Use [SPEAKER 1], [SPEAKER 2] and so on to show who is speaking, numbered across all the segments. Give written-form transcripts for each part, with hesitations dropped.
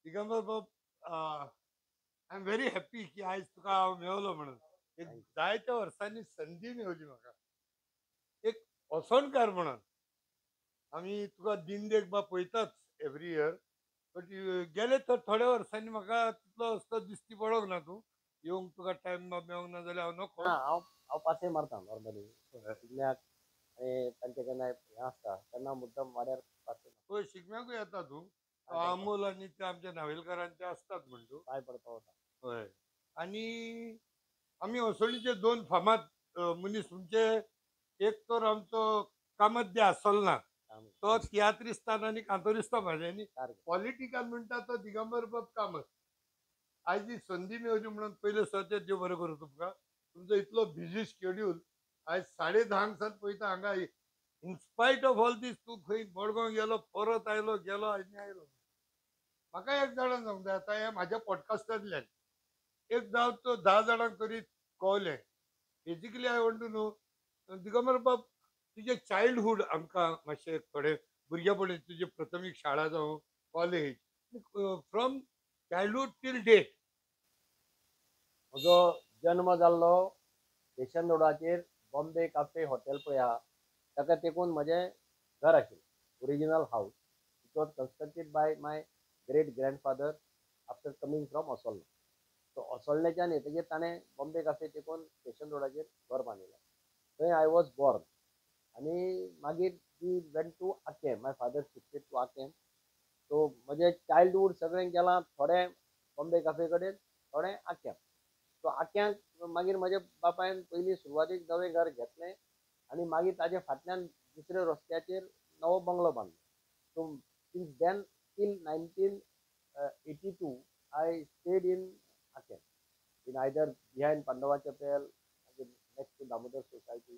[SPEAKER 1] दिगंबर बाब, I am very happy की आज तुका हांव मेवलो म्हणून. एक जायत्या वर्सांनी संधी मेवली म्हाका एक असोणकार म्हणून. आम्ही तुका दिनदेख बा पळयताच एवरी इयर, बट गेले तर थोड्या वर्सांनी म्हाका तितलो असतो दिसती पडोंक ना. तूं येवंक तुका टायम मेवंक ना जाल्यार हांव
[SPEAKER 2] ना
[SPEAKER 1] नकोच.
[SPEAKER 2] हांव हांव पासय मारता नॉर्मली शिगम्याक आनी तांचे केन्ना हें आसता तेन्ना मुद्दम वाड्यार पासय मारता.
[SPEAKER 1] होय, शिगम्याकूय येता तूं.
[SPEAKER 2] पांय पडपाक
[SPEAKER 1] अमोल आणि ते आमच्या नावेलकारांचे असतात म्हणटू.
[SPEAKER 2] पांय पडपाक वता.
[SPEAKER 1] होय. आणि आम्ही असोळीचे दोन फामाद मनीस म्हणजे एक तर आमचो कामत आसोलना,
[SPEAKER 2] आमी
[SPEAKER 1] तो तियात्रिस्तान आणि कांतोरिस्तान भाशेंनी.
[SPEAKER 2] सारकें.
[SPEAKER 1] पॉलिटिकल म्हणटा तो दिगंबर बाब कामत. आज जी संधी मेवली म्हणून पयले सत्य देव बरें करूं तुमकां. तुमचो इतलो बिझी शेड्यूल आज 10:30 सावन पळयता हांगा. इनस्पायट ऑफ ऑल दीस तूं खंय मडगांव गेलो, परत आयलो, गेलो आनी आयलो. म्हाका एक जाणां सांगूंक जाय, आतां हे म्हाज्या पॉडकास्टांतल्यान एक जाव तो 10 जाणांक तरी कळलें. Basically I want to know Digambar bab, तुजें चायल्डहूड आमकां मातशें थोडें भुरगेपणी तुजी प्राथमीक शाळा जावं college, from childhood till date.
[SPEAKER 2] म्हजो जल्म जाल्लो स्टेशन रोडाचेर बॉम्बे काफे हॉटेल पळय आहा ताका तेकून म्हजें घर आशिल्लें, original house. It was constructed by my great grandfather after coming from Assolna. So असोळ्ळेच्यान येतकीर ताणें बॉम्बे काफे तेकून स्टेशन रोडाचेर घर बांदिल्लें. थंय आय वॉज बॉर्न. आनी मागीर we went to Aquem. My father shifted to Aquem. So म्हजें चायल्डहूड सगळें गेलां, थोडें बॉम्बे काफे कडेन, थोडें आक्याम. सो आक्यांक मागीर म्हज्या बापायन पयलीं सुरवातेक नवें घर घेतलें आनी मागीर ताजे फाटल्यान दुसऱ्या रस्त्याचेर नवो बंगलो बांदलो. So since then till 1982 I stayed in Aquem, in either behind Pandava chapel, next to Damodar society.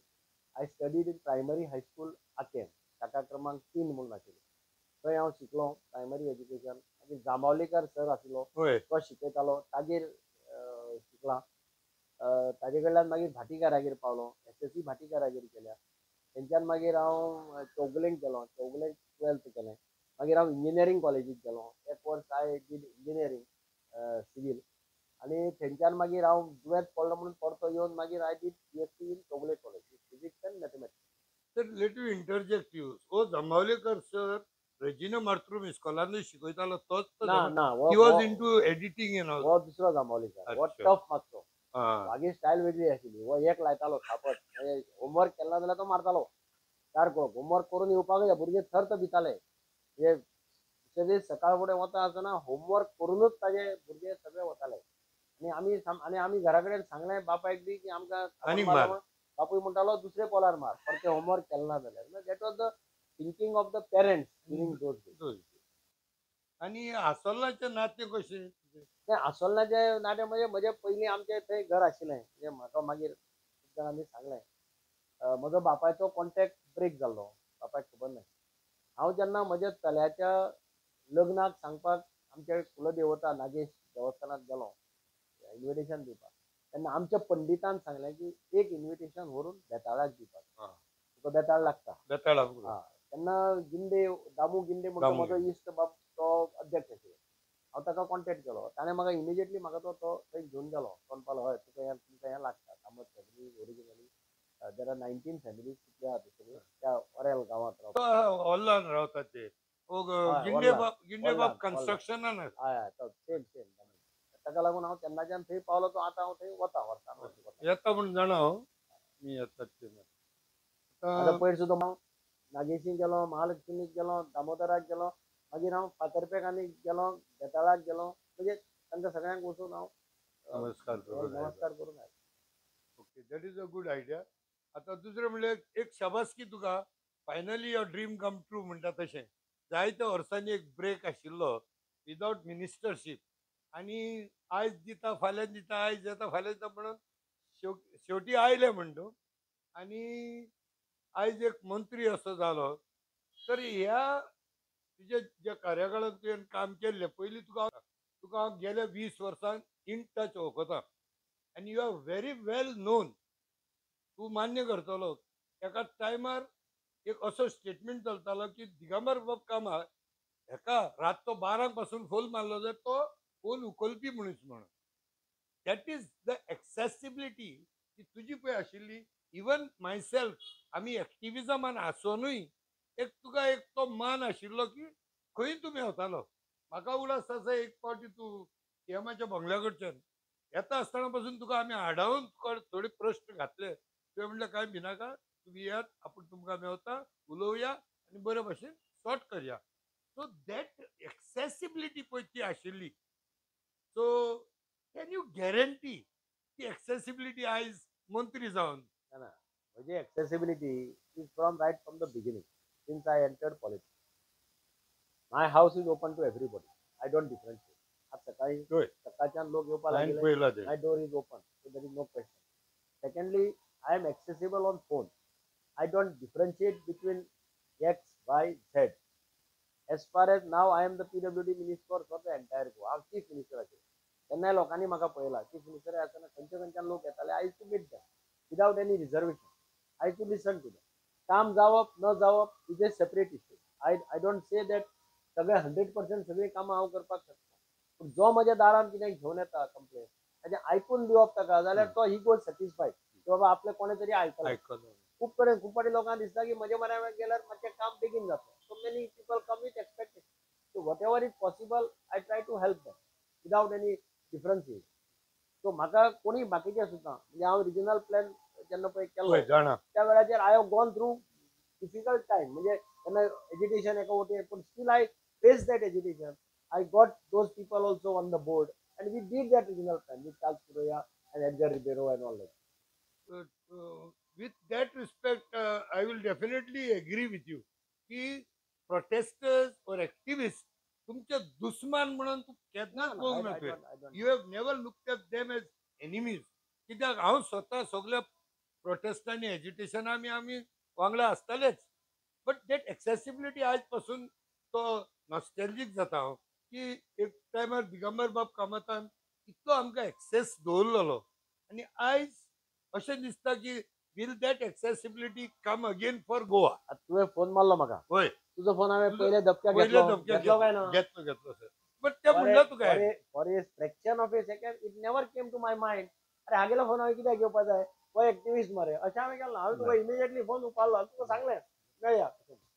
[SPEAKER 2] I studied in primary high school Aquem, शाखा क्रमांक 3 म्हणून आशिल्ली. थंय हांव शिकलो प्रायमरी एज्युकेशन. मागीर जांबावलेकर सर आशिल्लो,
[SPEAKER 1] होय.
[SPEAKER 2] तो शिकयतालो, तागेर शिकलां. ताजे कडल्यान मागीर भाटीकारागेर पावलो, SSC भाटीकारागेर केल्या. थंयच्यान मागीर हांव चौगुलेंक गेलो, चौगुलेंक 12th केलें. मागीर हांव इंजिनियरींग कॉलेजीक गेलो. एक वर्स आय डीड इंजिनियरींग सिवील. आनी थंयच्यान मागीर हांव दुयेंत पडलो म्हणून परतो येवन मागीर I did PhD in Chowgule college, physics and mathematics.
[SPEAKER 1] तर let you interject you. Oh Jamawalekar sir Regina Martyrum इस्कॉलानूय शिकयतालो तोच तो
[SPEAKER 2] ना ना
[SPEAKER 1] he was into editing and all.
[SPEAKER 2] हो दुसरो जांबावलेकर, हो
[SPEAKER 1] अच्छा.
[SPEAKER 2] टफ मातसो.
[SPEAKER 1] हां.
[SPEAKER 2] मागीर स्टायल वेगळी आशिल्ली. हो एक लायतालो थापट. होमवर्क केला जाल्यार तो मारतालो सारको. होमवर्क करून येवपाक जाय, भुरगे थर्त भिताले. हे दुसरे दीस सकाळ फुडें वता आसतना होमवर्क करूनच ताजे भुरगे सगळे वताले. आनी आमी घरा कडेन सांगलें बापायक बी की आमकां
[SPEAKER 1] आनीक
[SPEAKER 2] मारलो
[SPEAKER 1] मार.
[SPEAKER 2] म्हणून. बापूय म्हणटालो दुसरे पोलार मार, परते होमवर्क केलो ना जाल्यार. That was the thinking of the parents during those days.
[SPEAKER 1] आणि आसोलाचे नाते कशे?
[SPEAKER 2] तें आसोलनाचे नाटें म्हणजे म्हजें पयलीं आमचें थंय घर आशिल्लें. म्हणजे म्हाका मागीर खूब जाणांनी सांगलें म्हजो बापायचो कॉन्टॅक्ट ब्रेक जाल्लो, बापायक खबर ना. हांव जेन्ना म्हज्या चल्याच्या लग्नाक सांगपाक आमचे कुलदेवता नागेश देवस्थानांत गेलो इन्विटेशन दिवपाक, तेन्ना आमच्या पंडितान सांगलें की एक इन्विटेशन व्हरून बेताळाक दिवपाक.
[SPEAKER 1] हां.
[SPEAKER 2] तुका बेताळ लागता.
[SPEAKER 1] बेताळा.
[SPEAKER 2] हां. तेन्ना गिंडे, दामू गिंडे म्हणटा म्हजो इश्ट बाब, तो अध्यक्ष आशिल्लो. हांव ताका कॉन्टॅक्ट केलो. ताणें म्हाका इमिजिएटली म्हाका तो थंय घेवन गेलो. तो म्हणपालो हय तुमकां हें लागता. Kamat family originally there are 19 families तितले आहा थंयसर त्या ओरेल गांवांत रावता.
[SPEAKER 1] हॉलान रावतात ते.
[SPEAKER 2] हय
[SPEAKER 1] गिंडे
[SPEAKER 2] वल्लान.
[SPEAKER 1] बाब, गिंडे
[SPEAKER 2] वल्लान
[SPEAKER 1] बाब कन्स्ट्रक्शनान.
[SPEAKER 2] हय हय तो सेम सेम. ताका लागून हांव तेन्नाच्यान थंय पावलो. तो आतां हांव थंय वता वर्सान वर्स वता.
[SPEAKER 1] येता म्हूण जाणा हांव. मी येतात ते.
[SPEAKER 2] आतां पयर सुद्दां हांव नागेशीक गेलो, महालक्ष्मीक गेलो, दामोदराक गेलो, मागीर हांव फातर्पेक आनी गेलो, बेताळाक गेलो. म्हणजे तांकां सगळ्यांक वचून हांव
[SPEAKER 1] नमस्कार करून
[SPEAKER 2] नमस्कार करून आयलो.
[SPEAKER 1] Okay, that is a good idea. आता दुसरें म्हणल्यार एक शाबासकी तुका. Finally your dream come true म्हणटा तशें. जायत्या वर्सांनी एक ब्रेक आशिल्लो विदाउट मिनिस्टरशीप. आणि आयज दिता फाल्यां दिता, आयज येता फाल्यां दिता म्हणून शेवटी आयले म्हणटू. आणि आयज एक मंत्री असो जालो. तर ह्या तुझ्या ज्या कार्याकाळात तुवें काम केल्लें पयलीं तुका हांव गेल्या 20 वर्सां इन टच वळखता. And you are very well known. तूं मान्य करतलो एका टायमार एक असो स्टेटमेंट चलतालो की दिगंबर बाब कामत हेका रातचो 12 पासून फोन मारलो जाल्यार तो फोन उखलपी मनीस म्हणून. दॅट इज द एक्सेसिबिलिटी की तुजी पळय आशिल्ली. इवन मायसेल्फ आमी एक्टिविजमान आसोनूय तुका एक तो मान आशिल्लो की खंय तुमी वतालो. म्हाका उगडास आसा एक फावटी तूं सीएमाच्या बंगल्याकडच्यान येता आसतना पासून तुका आमी आडावन तुका थोडे प्रश्न घातले. तुवें म्हणलें काय भिनाका, तुमी येयात, आपूण तुमकां मेवता, उलोवया आनी बरे भशेन सॉर्ट करया. सो दॅट एक्सेसिबिलिटी पळय ती आशिल्ली. सो कॅन यू गॅरंटी ती एक्सेसिबिलिटी आयज मंत्री जावन
[SPEAKER 2] ना ना म्हणजे accessibility is from right from the beginning since I entered politics. My house is open to everybody. I don't differentiate. आज सकाळी
[SPEAKER 1] होय.
[SPEAKER 2] सकाळच्यान लोक येवपाक
[SPEAKER 1] लायन
[SPEAKER 2] लागले.
[SPEAKER 1] पळयला ते.
[SPEAKER 2] My door is open. So there is no question. Secondly, I am accessible on phone. I don't differentiate between X, Y, Z. As far as now, I am the PWD minister for the entire Goa. I'm chief minister. तेन्ना लोकांनी म्हाका पळयला chief minister आसतना खंयचे खंयच्यान लोक येताले. I to meet them without any reservation. I to listen to them. काम जावप न जावप is a separate issue. I don't say that सगळे 100% सगळी कामां हांव करपाक शकता. पूण जो म्हज्या दारान कितें घेवन येता कंप्लेन ताजें आयकून दिवप ताका जाल्यार तो ही गोज सॅटिस्फायड की बाबा आपलें कोणे तरी आयकलां. खूब कडेन खूब फावटी लोकांक दिसता की म्हज्या म्हऱ्यान गेल्यार मातशें काम बेगीन जाता. So many people come with expectation. So whatever is possible I try to help them without any differences. So म्हाका कोणी बाकीचे सुद्दां म्हणजे हांव रिजनल प्लॅन जेन्ना पळय केलो
[SPEAKER 1] जाणा
[SPEAKER 2] त्या वेळाचेर I have gone through difficult time. म्हणजे तेन्ना एज्युटेशन एका वटेन पूण still I face that agitation. I got those people also on the board and we did that regional plan with Charles Kuroya and Edgar Ribeiro and all that.
[SPEAKER 1] With that respect, I will definitely agree with you की protesters or activists तुमचे दुश्मन म्हणून तू केन्नाच पळोवंक ना तुवें. You have never looked at them as enemies. कित्याक हांव स्वता सगळ्या प्रोटेस्टांनी एज्युटेशना आमी वांगडा आसतालेच. बट दॅट एक्सेसिबिलिटी आयज पासून तो नॉस्टॅल्जीक जाता हांव की एक टायमार दिगंबर बाब कामतान इतलो आमकां एक्सेस दवरलेलो आनी आयज अशें दिसता की will that accessibility come again for Goa.
[SPEAKER 2] तुवें फोन मारलो म्हाका.
[SPEAKER 1] होय.
[SPEAKER 2] तुजो फोन हांवें पयले धपक्याक
[SPEAKER 1] पयले
[SPEAKER 2] घेतलो.
[SPEAKER 1] धपक्याक
[SPEAKER 2] घेतलो काय ना?
[SPEAKER 1] घेतलो सर. बट ते म्हणलं तुका
[SPEAKER 2] for a fraction of a second it never came to my mind. अरे हागेलो फोन हांवें कित्याक घेवपा जाय. हो एक्टिविस्ट मरे अशें हांवें केलो. हांवें तुका इमिजिएटली फोन उपाडलो तुका सांगलें मेळया.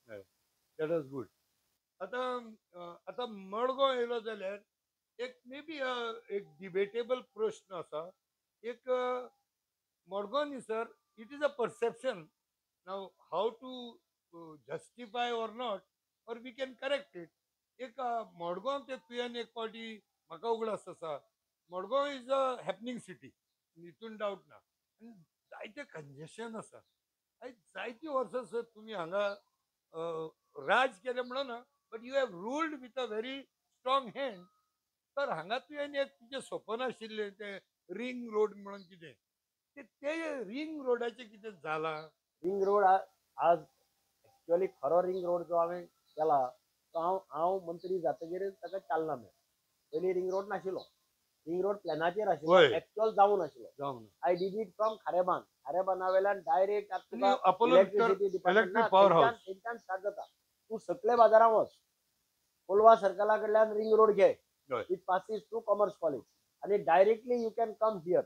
[SPEAKER 1] That was good. आता मडगांव येयलो जाल्यार एक मे बी एक डिबेटेबल प्रश्न आसा. एक मडगांव न्ही sir, it is a perception. Now how to justify or not or we can correct it. एक मडगांव ते तुवें एक फावटी म्हाका उगडास आसा. Madgaon is a happening city, हितून डावट ना. आनी जायते कंजेशन आसा. आयज जायतीं वर्सां सर तुमी हांगा राज केलें म्हणना but you have ruled with a very strong hand. तर हांगा तुवें एक तुजें स्वप्न आशिल्लें तें रिंग रोड म्हणून कितें ते रिंग रोडाचें कितें जालां.
[SPEAKER 2] रिंग रोड आज एक्चुअली खरो रिंग रोड जो हांवें केला तो हांव मंत्री जातकीर ताका चालना मेळ्ळी. पयलीं रिंग रोड नाशिल्लो. रिंग रोड प्लॅनाचेर आशिल्लो. एक्चुअल जावूं नाशिल्लो. I did it from Kharebandh. खारेबांदा वयल्यान डायरेक्ट इलेक्ट्रिसिटी डिपार्टमेंट थंयच्यान स्टार्ट जाता. तूं सकले बाजारांत वच. कोलवा सर्कला कडल्यान रिंग रोड घे with passes through commerce college आनी directly you can come here.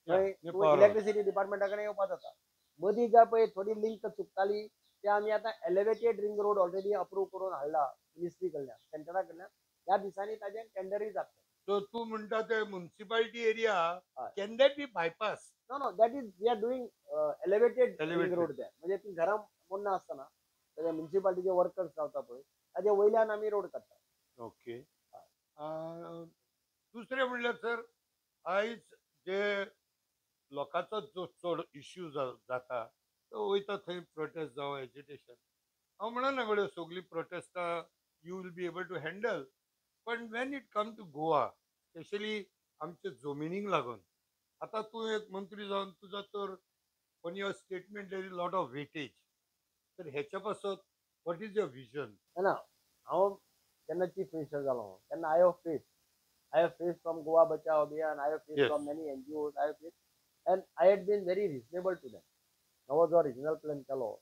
[SPEAKER 2] Electricity डिपार्टमेंटा कडेन येवपा जाता. मदीं ज्या पळय थोडी लिंक चुकताली ते आमी आतां elevated ring road already approve करून हाडला मिनिस्ट्री कडल्यान सेंटरा कडल्यान. ह्या दिसांनी ताजें टेंडरूय जातलें.
[SPEAKER 1] सो तूं म्हणटा ते municipality area can that be bypass.
[SPEAKER 2] No that is we are doing elevated ring road there. म्हणजे ती घरां मोडना आसतना ते म्युनिसिपालिटीचे वर्कर्स रावता पळय ताजे वयल्यान आमी रोड काडटा.
[SPEAKER 1] ओके. दुसरें म्हणल्यार सर आयज जे लोकांचो जो चड इश्यू जाता तो वयता थंय प्रोटेस्ट जावं एजिटेशन. हांव म्हणना गड्यो सगळीं प्रोटेस्टां you will be able to handle. पण when it come to Goa specially आमच्या जमिनीक लागून आता तूं एक मंत्री जावन तुजो तर on your statement there is lot of weightage. तर हेच्या पासत वॉट इज युअर विजन.
[SPEAKER 2] ना हांव जेन्ना चीफ मिनिस्टर जालो तेन्ना I have face from Goa Bachao Abhiyan. I have face from many NGOs. I have face and I had been very reasonable to them. नवो जो रिजनल प्लॅन केलो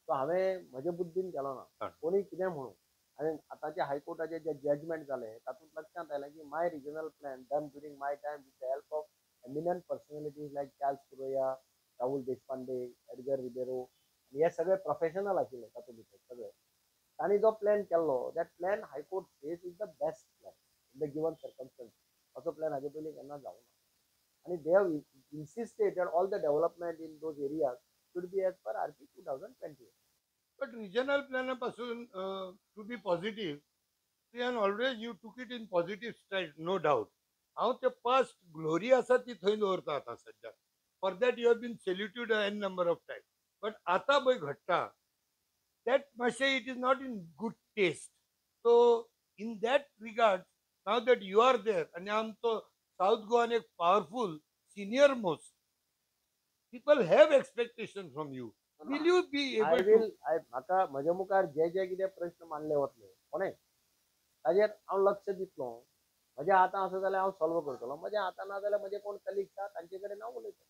[SPEAKER 2] तो हांवें म्हजे बुद्दीन केलो ना. कोणी कितें म्हणून आणि आताच्या हायकोर्टाचे जे जजमेंट झाले तातूंत लक्षात आयलें की my regional plan done during my time with the help of eminent personalities like Charles Correa, Rahul Deshpande, Edgar Ribeiro, हे सगळे प्रोफेशनल आशिल्ले तातूंत भितर सगळे. तांणी जो प्लॅन केल्लो that plan high court says is the best plan in the given circumstances. असो प्लॅन हाजे पयलीं केन्ना जावं ना. आणि they have insisted that all the development in those areas should be as per RP 2020.
[SPEAKER 1] But regional प्लॅनापासून to be positive and always you took it in positive style, no doubt. हांव ते past glory आसा ती थंय दवरता आतां सध्या. For that you have been saluted an number of time. बट आतां पळय घडटा that Mashe, it is not in good taste. So in that regard, now that you are there, and आमचो South Goan एक powerful senior most, people have expectation from you. Will you be
[SPEAKER 2] I
[SPEAKER 1] able
[SPEAKER 2] will
[SPEAKER 1] to?
[SPEAKER 2] म्हाका म्हज्या मुखार जे जे कितें प्रश्न मांडले वतले कोणें ताजेर हांव लक्ष दितलो. म्हज्या हातां आसा जाल्यार हांव सॉल्व करतलो. म्हज्या हातां ना जाल्यार म्हजे कोण कलिग्स आसा तांचे कडेन हांव उलयतलो.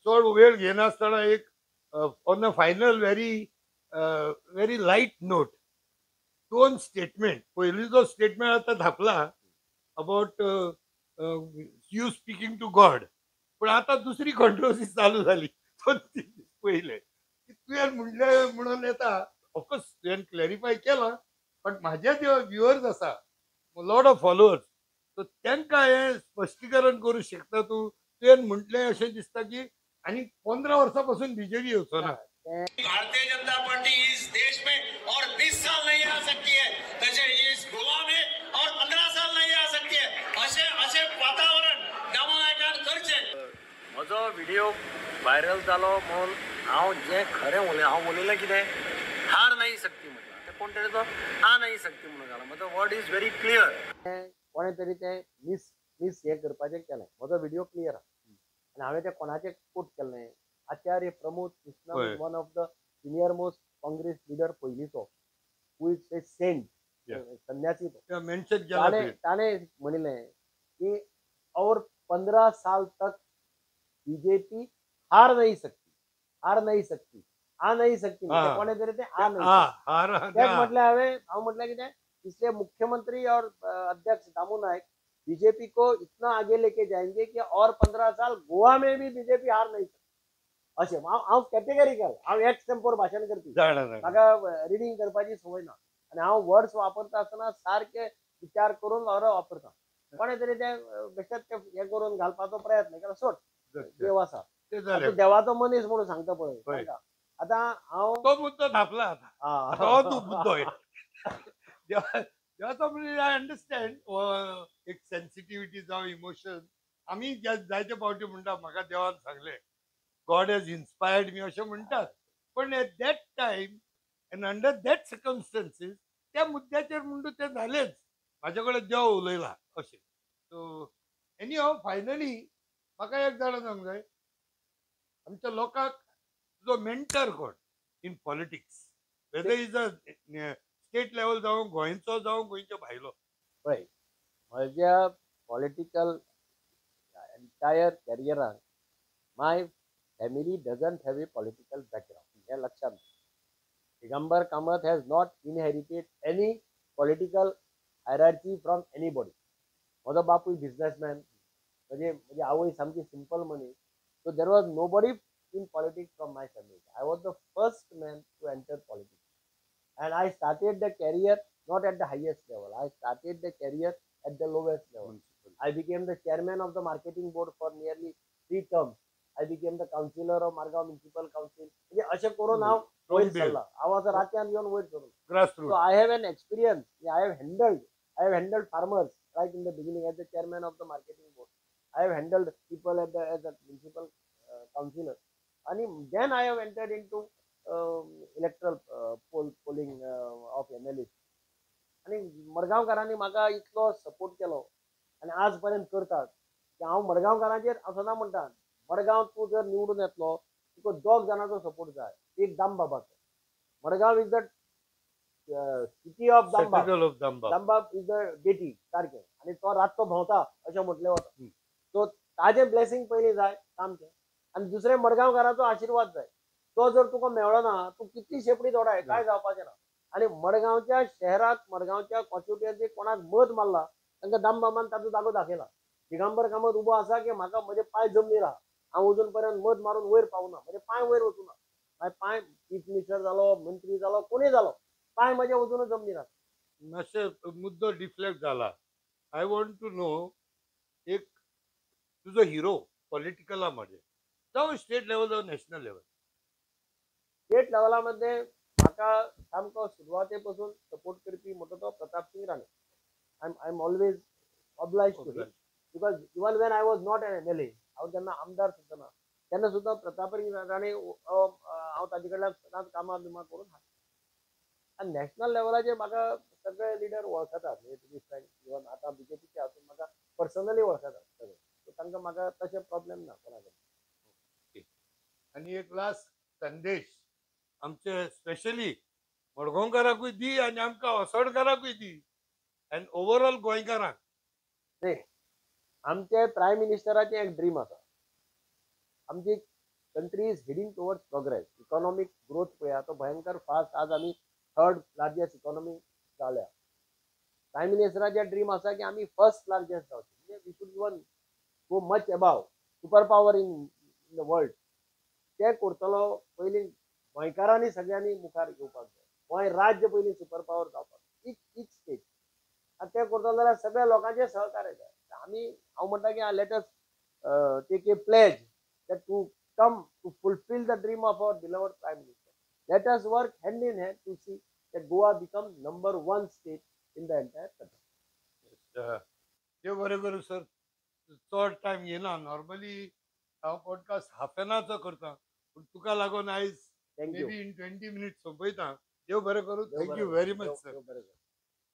[SPEAKER 1] चड वेळ घेनासतना एक on the final very light note, दोन स्टेटमेंट. पहिली जो स्टेटमेंट आता धापला about you speaking to God, पण आता दुसरी कॉन्ट्रोवर्सी चालू झाली 2-3 दीस पहिले. तुवें म्हणले म्हणून येता, ऑफकोर्स तुवें क्लॅरिफाय केला, पण माझे जे व्ह्युअर्स आसा, लॉट ऑफ फॉलोअर्स, तर तांकां हें स्पश्टीकरण करू शकता तूं? तुवें म्हटलें अशें दिसता की आनी 15 वर्सांपासून बीजेपी येवचो ना.
[SPEAKER 3] भारतीय जनता पार्टी इस देश में और 20 साल नहीं आ सकती है, तसे इस गोवा में और 15 साल नहीं आ सकती है. असे असे वातावरण नामनायकान करचे.
[SPEAKER 2] म्हजो व्हिडिओ व्हायरल जालो म्हणून हांव जें खरें हांव उलयलें कितें हार नाही सकती म्हटलं. ते कोण तरी तो आ नाही सकती म्हणून घालो. म्हजो वर्ड इज व्हेरी क्लियर. कोणे तरी तें मिस हें करपाचें केलें. म्हजो व्हिडिओ क्लियर आहा आनी हांवें तें कोणाचें कोट केल्लें, आचार्य प्रमोद कृष्ण,
[SPEAKER 1] होय.
[SPEAKER 2] One of the senior most Congress leader पयलींचो, who is a saint,
[SPEAKER 1] Yeah.
[SPEAKER 2] संन्यासी तो.
[SPEAKER 1] मेन्शन केला तुवें.
[SPEAKER 2] ताणे म्हणिल्लें की और 15 साल तक बीजेपी हार नहीं सकती, आ नहीं सकती.
[SPEAKER 1] हाँ.
[SPEAKER 2] कोणे तरी ते आ नाही
[SPEAKER 1] हा,
[SPEAKER 2] सकती.
[SPEAKER 1] हार
[SPEAKER 2] तेच म्हटलें हांव म्हटलें कितें इसलिए मुख्यमंत्री और अध्यक्ष दामू नायक बीजेपी को इतना आगे लेके जाएंगे कि और 15 साल गोवा में भी बीजेपी हार नहीं सकती. अशें हांव कॅटेगरिकल. हांव एक्स टेम्पोर भाशण करपी. म्हाका रिडींग करपाची संवय ना आनी हांव वर्ड्स वापरता आसतना सारके विचार करून वापरता. कोणे तरी ते बेश्टेच ते हे करून घालपाचो प्रयत्न केलो. सोड, देव आसा.
[SPEAKER 1] ते
[SPEAKER 2] तूं
[SPEAKER 1] झाले.
[SPEAKER 2] देवाचो मनीस म्हणून सांगता पळय.
[SPEAKER 1] होय.
[SPEAKER 2] सांगा. आतां हांव
[SPEAKER 1] तो मुद्दो धापला आता. तो तू मुद्दो आहे. देवाचो म्हणजे आय अंडरस्टँड एक सेन्सिटिव्हिटी जावं इमोशन. आम्ही जायते फावटी म्हणटा म्हाका देवान सांगले, गॉड हॅज इन्स्पायर्ड मी अशें म्हणटात. पण at that time and under that circumstances त्या मुद्द्याचेर म्हणून ते झालेच. म्हाजे कडेन देव उलयला अशें. सो एनी हाव फायनली म्हाका एक जाणा सांगूंक जाय, आमच्या लोकांक जो मेंटर कोण in politics, whether is a state level जावं गोंयचो जावं गोंयच्या भायलो.
[SPEAKER 2] पळय, म्हज्या पॉलिटिकल एंटायर कॅरियरान my family doesn't have a political background. हे लक्षात घे. Digambar Kamat has not inherited any political hierarchy from anybody. म्हजो बापूय बिझनेसमॅन, म्हजी आवय सामकी सिंपल मनीस. So there was nobody in politics from my family. I was the first man to enter politics. And I started the career not at the highest level. I started the career at the lowest level. I became the chairman of the marketing board for nearly 3 terms. I became the councillor of Margao Municipal Council. म्हणजे अशें करून हांव वयर सरला. हांव आतां रातच्यान येवन वयर सरलो.
[SPEAKER 1] Grassroots.
[SPEAKER 2] So I have an experience. I have handled farmers right in the beginning as the chairman of the marketing board. I have handled people as a municipal councillor. And then I have entered into electoral polling of MLA. आणि मडगांवकारांनी म्हाका इतलो support केलो आनी आज पर्यंत करतात की हांव मडगांवकारांचेर हांव सदां म्हणटा, मडगांव तूं जर निवडून येतलो तुका 2 जाणांचो सपोर्ट जाय. एक दामबाबाचो. Margao is the city of Dambab.
[SPEAKER 1] Cathedral of Damba.
[SPEAKER 2] Dambab is the deity सारकें. आनी तो रातचो भोंवता अशें म्हटलें वता. सो ताजें ब्लेसिंग पयलीं जाय सामकें. आनी दुसरें मडगांवकाराचो आशिर्वाद जाय. तो जर तुका मेळ्ळो ना, तूं कितली शेपडी तोडाय काय जावपाचें ना. आणि मडगावच्या शहरात मडगावच्या कॉन्स्टिट्युएन्सी कोणाक मत मारला तांकां दामबाबान ताचो जागो दाखयला. दिगंबर कामत उबो आसा की म्हाका म्हजे पांय जमनीर आहा, हांव अजून पर्यंत मत मारून वयर पावना, म्हजे पांय वयर वचूना. मागीर पांय चीफ मिनिस्टर जालो, मंत्री जालो, कोणूय जालो, पांय म्हजे अजूनच जमनीर आसा.
[SPEAKER 1] मातशें मुद्दो डिफ्लेक्ट जाला. आय वॉन्ट टू नो, एक तुजो हिरो पॉलिटिकला मध्ये जावं स्टेट लेवल जावं नॅशनल लेवल,
[SPEAKER 2] स्टेट लेवलामध्ये म्हाका सामको सुरवाते पासून सपोर्ट करपी म्हणटा तो Pratap Singh Rane. I am always obliged to him, because even when I was not an MLA, हांव जेन्ना आमदार सुद्धा ना तेन्ना सुद्धा प्रताप सिंग राणे हांव ताजे कडल्यान सदांच कामां बिमां करून हाडटा. आनी नॅशनल लेवलाचेर म्हाका सगळे लिडर वळखतात. इवन आतां BJPचे आसून म्हाका पर्सनली वळखतात सगळे. सो तांकां म्हाका तशें प्रॉब्लेम ना कोणा कडेन.
[SPEAKER 1] आणि एक लास्ट संदेश आमचे स्पेशली मडगांवकारांकूय दी आणि आमकां असोडकारांकूय दी अँड ओवरऑल गोंयकारांक.
[SPEAKER 2] न्ही, आमचे प्रायम मिनिस्टराचें एक ड्रीम आसा. आमची country is heading towards progress. Economic growth पळया तो भयंकर फास्ट. आज आमी 3rd लार्जेस्ट इकॉनॉमी जाल्या. प्रायम मिनिस्टराचे ड्रीम आसा की आमी 1st लार्जेस्ट जावचे. म्हणजे we should even go much above super power in the world. ते करतलो पयलीं गोंयकारांनी सगळ्यांनी मुखार येवपाक जाय. गोंय राज्य पयलीं सुपर पॉवर जावपाक इच स्टेट. आनी ते करतलो जाल्यार सगळ्या लोकांचें सहकार्य जाय. आमी हांव म्हणटा की let us take a pledge that to come to fulfill the dream of our beloved Prime Minister. Let us work hand in hand to see that Goa becomes number 1 state in the entire country.
[SPEAKER 1] देव बरें करूं sir. चड time घेना. Normally हांव podcast half an आवरचो करता, पूण तुका लागून आयज
[SPEAKER 2] Thank you.
[SPEAKER 1] Maybe in 20 minutes सोंपयता. देव बरें करूं.
[SPEAKER 2] देव
[SPEAKER 1] थँक्यू
[SPEAKER 2] बरें
[SPEAKER 1] व्हेरी
[SPEAKER 2] करूं.
[SPEAKER 1] Much sir.
[SPEAKER 2] देव बरें करूं.